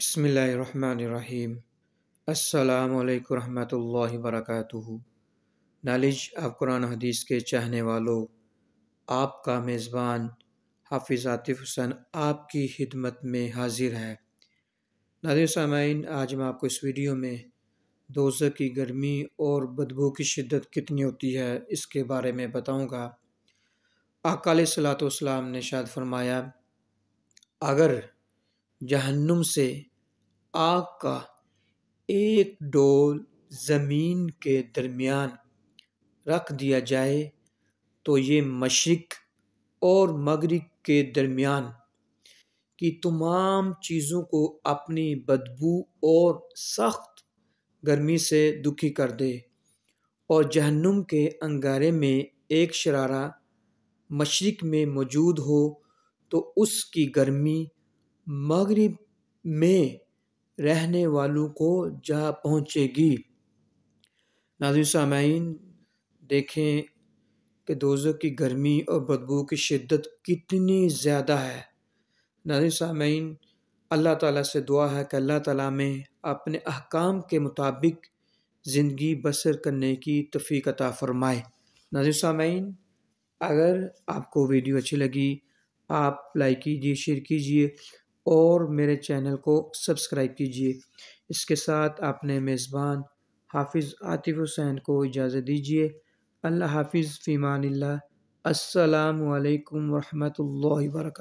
بسم اللہ الرحمن الرحیم۔ السلام علیکم ورحمۃ اللہ وبرکاتہ۔ نالج آف قرآن حدیث کے چاہنے والوں، آپ کا میزبان حافظ عاطف حسین آپ کی خدمت میں حاضر ہے۔ ناظرین سامعین، آج میں آپ کو اس ویڈیو میں دوزخ کی گرمی اور بدبو کی شدت کتنی ہوتی ہے اس کے بارے میں بتاؤں گا۔ آقا علیہ الصلوۃ والسلام نے ارشاد فرمایا، اگر جہنم سے آگ کا ایک ڈول زمین کے درمیان رکھ دیا جائے تو یہ مشرق اور مغرب کے درمیان کی تمام چیزوں کو اپنی بدبو اور سخت گرمی سے دکھی کر دے، اور جہنم کے انگارے میں ایک شرارہ مشرق میں موجود ہو تو اس کی گرمی مغرب میں رہنے والوں کو جا پہنچے گی۔ ناظرین سامعین، دیکھیں کہ دوزخ کی گرمی اور بدبو کی شدت کتنی زیادہ ہے۔ ناظرین سامعین، اللہ تعالیٰ سے دعا ہے کہ اللہ تعالیٰ میں اپنے احکام کے مطابق زندگی بسر کرنے کی توفیق عطا فرمائے۔ ناظرین سامعین، اگر آپ کو ویڈیو اچھی لگی آپ لائک کیجیے، شیئر کیجیے اور میرے چینل کو سبسکرائب کیجیے۔ اس کے ساتھ اپنے میزبان حافظ عاطف حسین کو اجازت دیجیے۔ اللہ حافظ، فی امان اللہ۔ السلام علیکم ورحمۃ اللہ وبرکاتہ۔